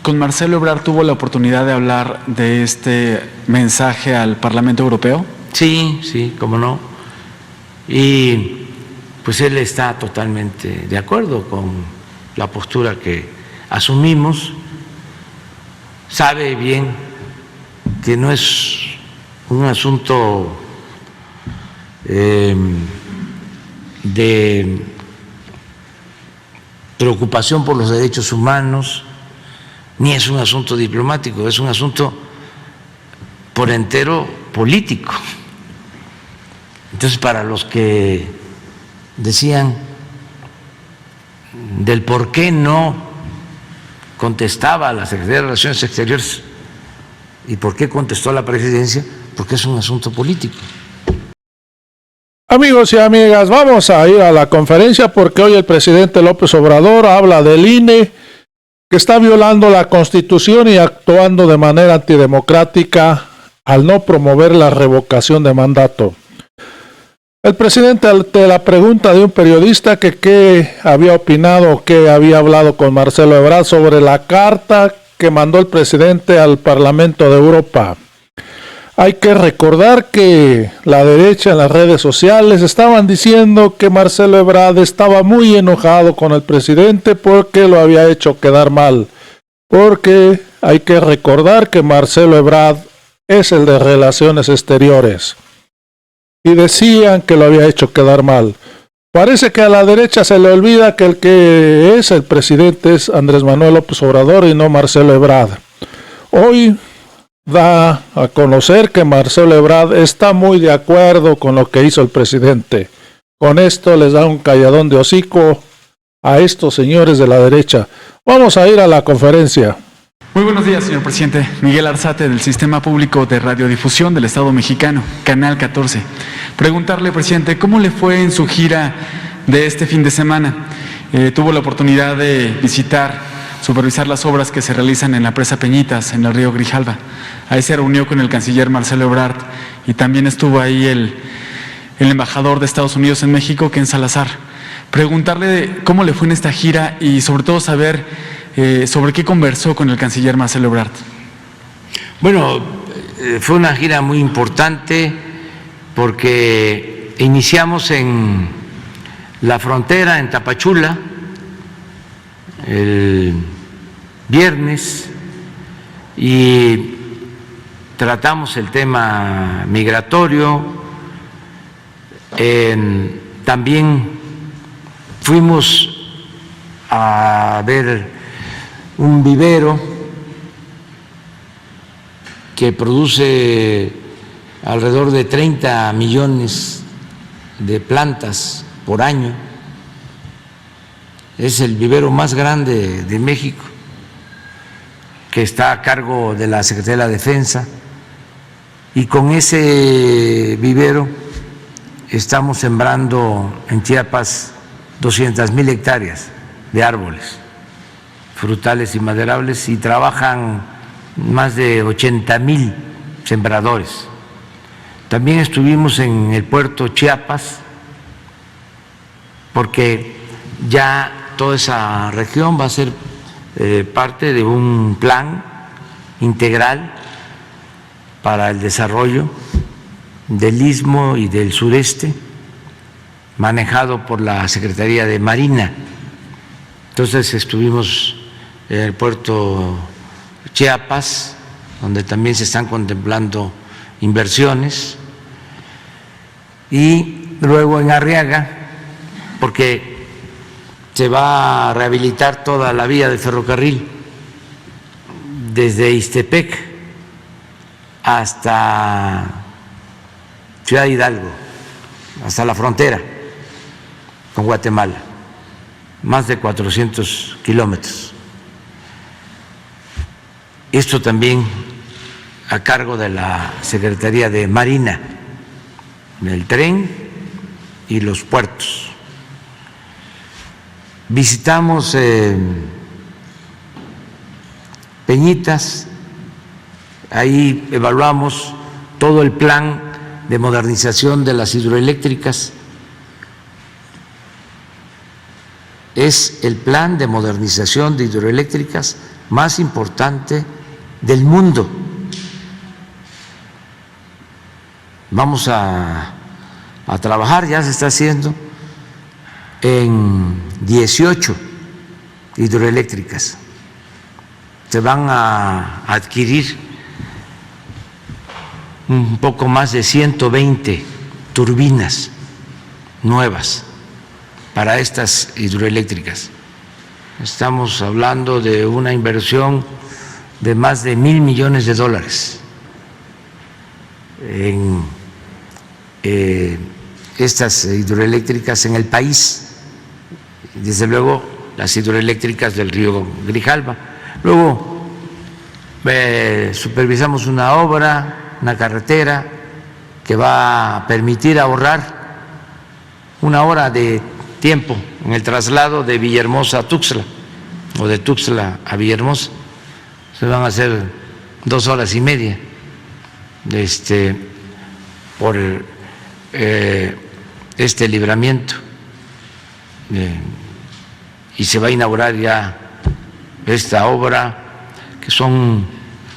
¿Con Marcelo Ebrard tuvo la oportunidad de hablar de este mensaje al Parlamento Europeo? Sí, sí, cómo no. Y pues él está totalmente de acuerdo con la postura que asumimos. Sabe bien que no es un asunto de preocupación por los derechos humanos, ni es un asunto diplomático, es un asunto por entero político. Entonces, para los que decían del por qué no contestaba a la Secretaría de Relaciones Exteriores y por qué contestó a la presidencia, porque es un asunto político. Amigos y amigas, vamos a ir a la conferencia porque hoy el presidente López Obrador habla del INE, que está violando la Constitución y actuando de manera antidemocrática al no promover la revocación de mandato. El presidente, ante la pregunta de un periodista que qué había opinado o qué había hablado con Marcelo Ebrard sobre la carta que mandó el presidente al Parlamento de Europa. Hay que recordar que la derecha en las redes sociales estaban diciendo que Marcelo Ebrard estaba muy enojado con el presidente porque lo había hecho quedar mal. Porque hay que recordar que Marcelo Ebrard es el de Relaciones Exteriores. Y decían que lo había hecho quedar mal. Parece que a la derecha se le olvida que el que es el presidente es Andrés Manuel López Obrador y no Marcelo Ebrard. Hoy da a conocer que Marcelo Ebrard está muy de acuerdo con lo que hizo el presidente. Con esto les da un calladón de hocico a estos señores de la derecha. Vamos a ir a la conferencia. Muy buenos días, señor presidente. Miguel Arzate, del Sistema Público de Radiodifusión del Estado Mexicano, Canal 14. Preguntarle, presidente, ¿cómo le fue en su gira de este fin de semana? Tuvo la oportunidad de visitar, supervisar las obras que se realizan en la presa Peñitas, en el río Grijalva. Ahí se reunió con el canciller Marcelo Ebrard y también estuvo ahí el embajador de Estados Unidos en México, Ken Salazar. Preguntarle cómo le fue en esta gira y sobre todo saber sobre qué conversó con el canciller Marcelo Ebrard. Bueno, fue una gira muy importante porque iniciamos en la frontera, en Tapachula, el viernes, y tratamos el tema migratorio. También fuimos a ver un vivero que produce alrededor de 30 millones de plantas por año. Es el vivero más grande de México, que está a cargo de la Secretaría de la Defensa, y con ese vivero estamos sembrando en Chiapas 200,000 hectáreas de árboles frutales y maderables, y trabajan más de 80,000 sembradores. También estuvimos en el puerto Chiapas, porque ya toda esa región va a ser parte de un plan integral para el desarrollo del Istmo y del sureste, manejado por la Secretaría de Marina. Entonces estuvimos en el puerto Chiapas, donde también se están contemplando inversiones, y luego en Arriaga, porque se va a rehabilitar toda la vía de ferrocarril desde Ixtepec hasta Ciudad Hidalgo, hasta la frontera con Guatemala, más de 400 kilómetros. Esto también a cargo de la Secretaría de Marina, el tren y los puertos. Visitamos Peñitas, ahí evaluamos todo el plan de modernización de las hidroeléctricas. Es el plan de modernización de hidroeléctricas más importante del mundo. Vamos a trabajar, ya se está haciendo, en 18 hidroeléctricas. Se van a adquirir un poco más de 120 turbinas nuevas para estas hidroeléctricas. Estamos hablando de una inversión de más de $1,000 millones en estas hidroeléctricas en el país, desde luego las hidroeléctricas del río Grijalva. Luego supervisamos una obra, una carretera que va a permitir ahorrar 1 hora de tiempo en el traslado de Villahermosa a Tuxtla o de Tuxtla a Villahermosa. Se van a hacer 2 horas y media por este libramiento, y se va a inaugurar ya esta obra, que son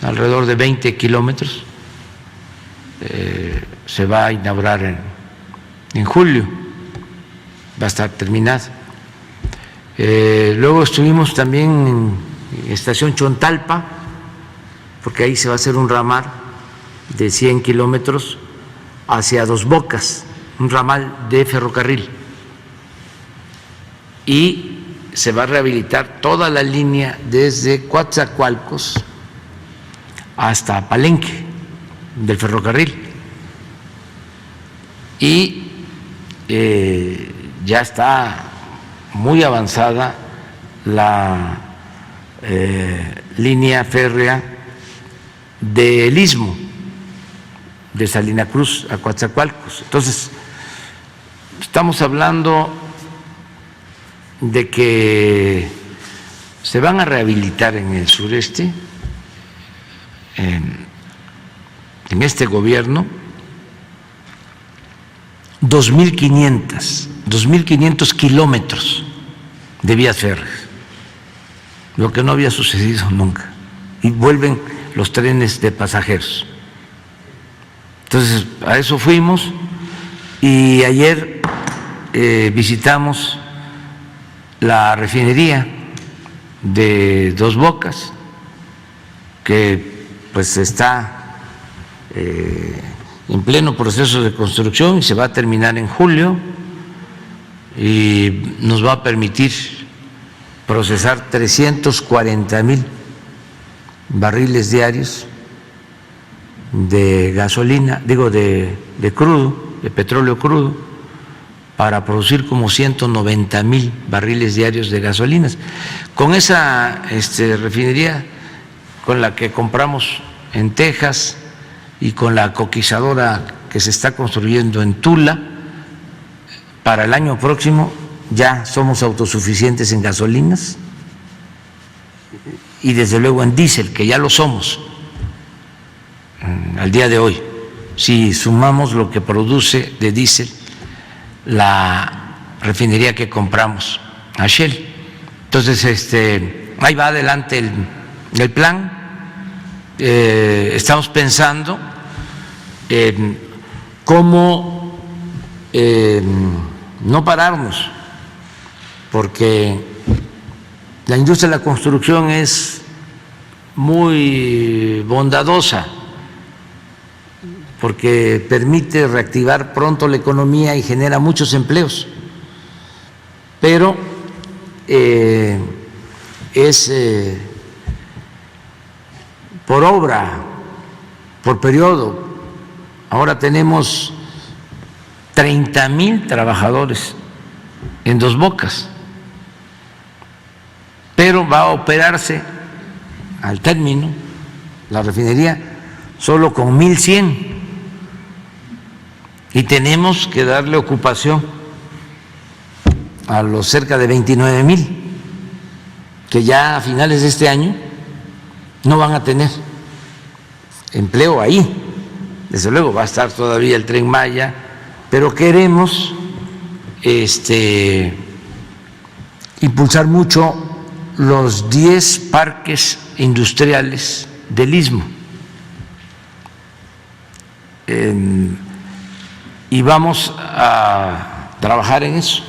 alrededor de 20 kilómetros. Se va a inaugurar en julio, va a estar terminada. Luego estuvimos también en Estación Chontalpa, porque ahí se va a hacer un ramal de 100 kilómetros hacia Dos Bocas, un ramal de ferrocarril, y se va a rehabilitar toda la línea desde Coatzacoalcos hasta Palenque del ferrocarril, y ya está muy avanzada la línea férrea del Istmo, de Salina Cruz a Coatzacoalcos. Entonces, estamos hablando de que se van a rehabilitar en el sureste, en este gobierno, 2.500 kilómetros de vías férreas, lo que no había sucedido nunca, y vuelven los trenes de pasajeros. Entonces, a eso fuimos, y ayer visitamos la refinería de Dos Bocas, que pues está en pleno proceso de construcción y se va a terminar en julio, y nos va a permitir procesar 340,000 barriles diarios de gasolina, de crudo, de petróleo crudo, para producir como 190,000 barriles diarios de gasolinas. Con esa refinería con la que compramos en Texas y con la coquizadora que se está construyendo en Tula, para el año próximo ya somos autosuficientes en gasolinas y desde luego en diésel, que ya lo somos al día de hoy, si sumamos lo que produce de diésel la refinería que compramos a Shell. Entonces, ahí va adelante el plan. Estamos pensando en cómo no pararnos, porque la industria de la construcción es muy bondadosa, porque permite reactivar pronto la economía y genera muchos empleos, pero es por obra, por periodo. Ahora tenemos 30,000 trabajadores en Dos Bocas, pero va a operarse al término la refinería solo con 1,100, y tenemos que darle ocupación a los cerca de 29,000 que ya a finales de este año no van a tener empleo ahí. Desde luego va a estar todavía el Tren Maya, pero queremos impulsar mucho los 10 parques industriales del Istmo. Y vamos a trabajar en eso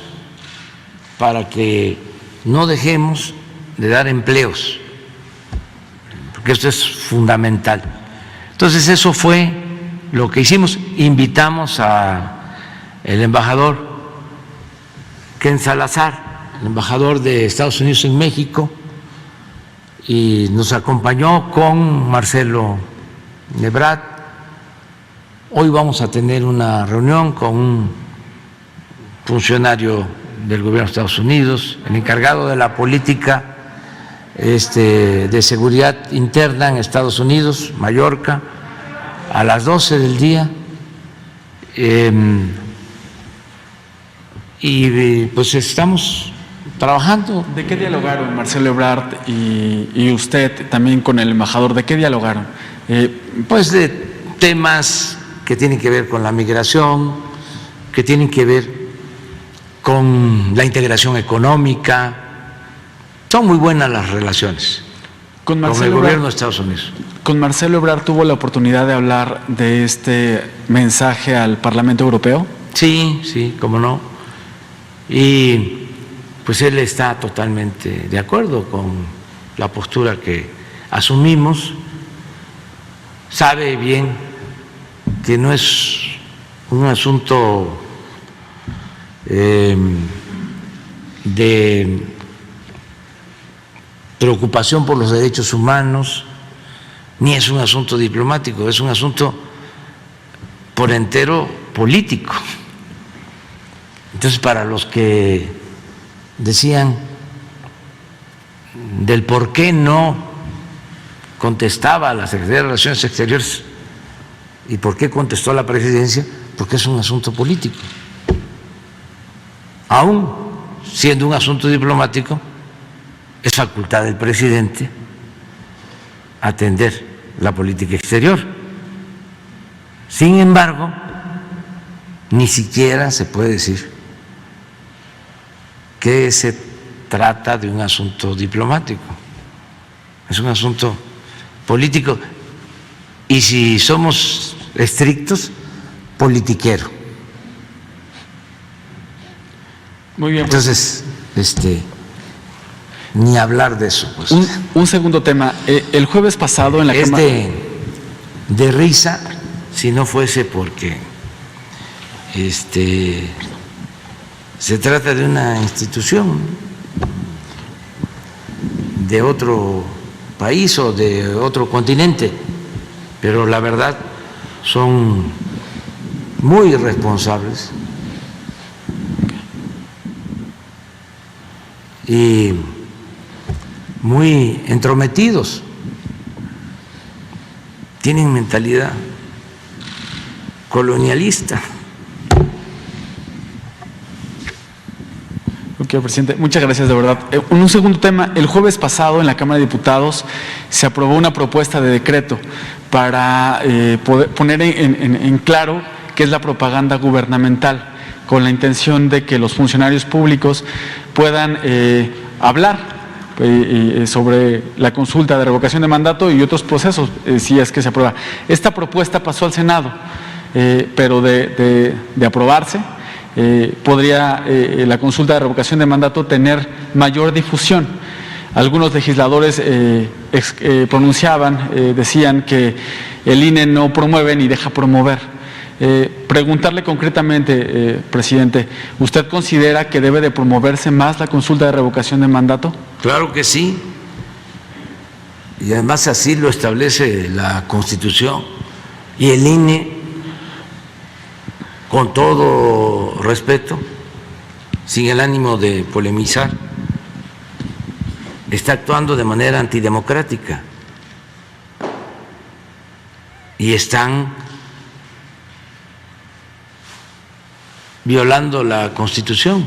para que no dejemos de dar empleos, porque esto es fundamental. Entonces eso fue lo que hicimos. Invitamos al embajador Ken Salazar, el embajador de Estados Unidos en México, y nos acompañó con Marcelo Ebrard. Hoy vamos a tener una reunión con un funcionario del gobierno de Estados Unidos, el encargado de la política de seguridad interna en Estados Unidos, Mallorca, a las 12 del día. Y pues estamos trabajando. ¿De qué dialogaron Marcelo Ebrard y usted también con el embajador? ¿De qué dialogaron? Pues de temas que tienen que ver con la migración, que tienen que ver con la integración económica. Son muy buenas las relaciones con el gobierno de Estados Unidos. ¿Con Marcelo Ebrard tuvo la oportunidad de hablar de este mensaje al Parlamento Europeo? Sí, sí, cómo no. Y pues él está totalmente de acuerdo con la postura que asumimos. Sabe bien que no es un asunto de preocupación por los derechos humanos, ni es un asunto diplomático, es un asunto por entero político. Entonces, para los que decían del por qué no contestaba la Secretaría de Relaciones Exteriores y por qué contestó la Presidencia, porque es un asunto político. Aún siendo un asunto diplomático, es facultad del presidente atender la política exterior. Sin embargo, ni siquiera se puede decir que se trata de un asunto diplomático, es un asunto político y, si somos estrictos, politiquero. Muy bien. Pues. Entonces, ni hablar de eso. Pues. Un segundo tema. El jueves pasado en la Cámara... de risa, si no fuese porque se trata de una institución de otro país o de otro continente, pero la verdad son muy irresponsables y muy entrometidos, tienen mentalidad colonialista. Ok, presidente, muchas gracias, de verdad. Un segundo tema, el jueves pasado en la Cámara de Diputados se aprobó una propuesta de decreto para poder poner en claro qué es la propaganda gubernamental, con la intención de que los funcionarios públicos puedan hablar sobre la consulta de revocación de mandato y otros procesos, si es que se aprueba. Esta propuesta pasó al Senado, pero de aprobarse, podría la consulta de revocación de mandato tener mayor difusión. Algunos legisladores pronunciaban, decían que el INE no promueve ni deja promover. Preguntarle concretamente, presidente, ¿usted considera que debe de promoverse más la consulta de revocación de mandato? Claro que sí, y además así lo establece la Constitución, y el INE, con todo respeto, sin el ánimo de polemizar, está actuando de manera antidemocrática y están violando la Constitución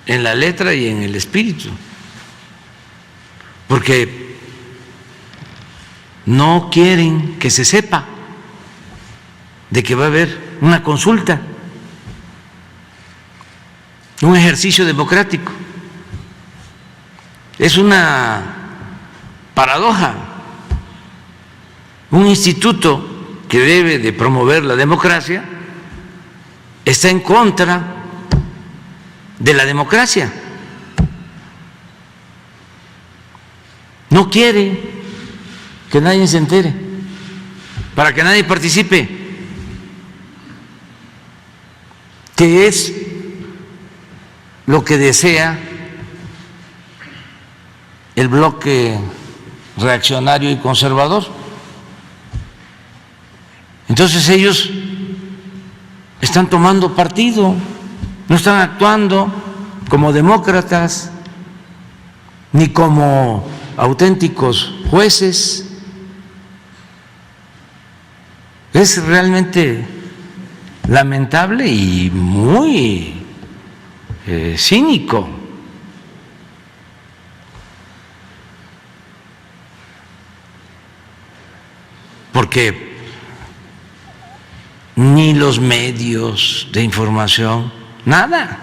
en la letra y en el espíritu, porque no quieren que se sepa de que va a haber una consulta. un ejercicio democrático. Es una paradoja. Un instituto que debe de promover la democracia está en contra de la democracia. No quiere que nadie se entere, para que nadie participe, que es lo que desea el bloque reaccionario y conservador. Entonces ellos están tomando partido, no están actuando como demócratas ni como auténticos jueces. Es realmente lamentable y muy cínico. Porque ni los medios de información, nada,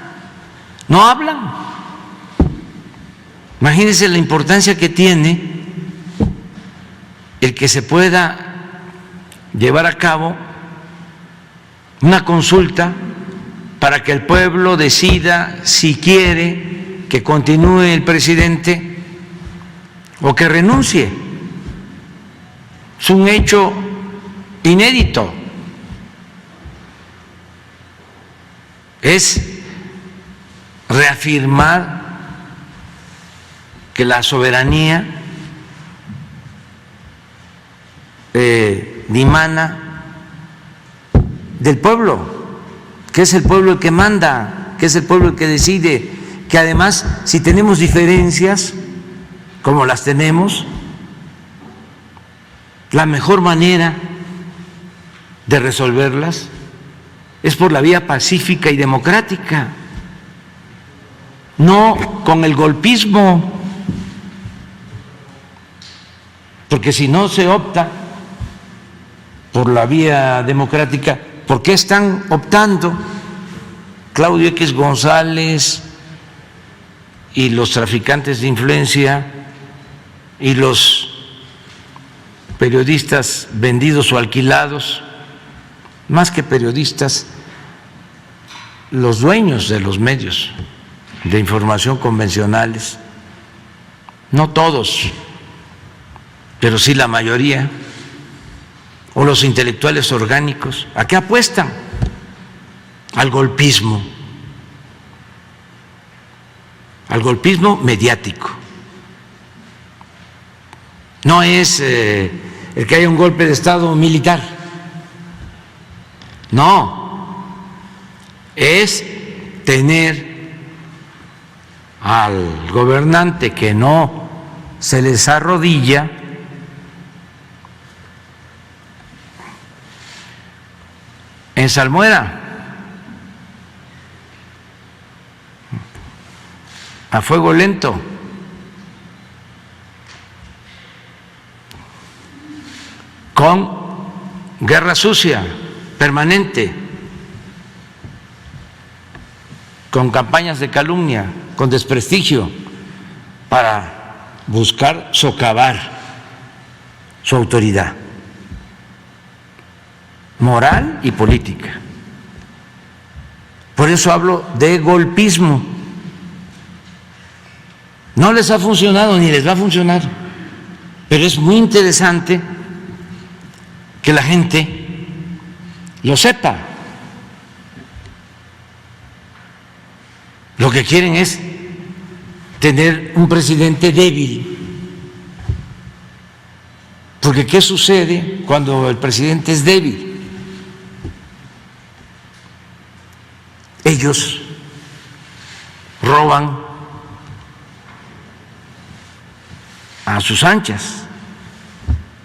no hablan. Imagínense la importancia que tiene el que se pueda llevar a cabo una consulta para que el pueblo decida si quiere que continúe el presidente o que renuncie. Es un hecho inédito. Es reafirmar que la soberanía dimana del pueblo, que es el pueblo el que manda, que es el pueblo el que decide, que además si tenemos diferencias, como las tenemos, la mejor manera de resolverlas es por la vía pacífica y democrática, no con el golpismo, porque si no se opta por la vía democrática, ¿por qué están optando Claudio X González y los traficantes de influencia y los periodistas vendidos o alquilados? Más que periodistas, los dueños de los medios de información convencionales, no todos, pero sí la mayoría, o los intelectuales orgánicos, ¿a qué apuestan? Al golpismo mediático. No es el que haya un golpe de Estado militar, no, es tener al gobernante que no se les arrodilla en salmuera, a fuego lento, con guerra sucia permanente, con campañas de calumnia, con desprestigio, para buscar socavar su autoridad moral y política. Por eso hablo de golpismo. No les ha funcionado ni les va a funcionar, pero es muy interesante que la gente lo sepa. Lo que quieren es tener un presidente débil. Porque ¿qué sucede cuando el presidente es débil? Ellos roban a sus anchas.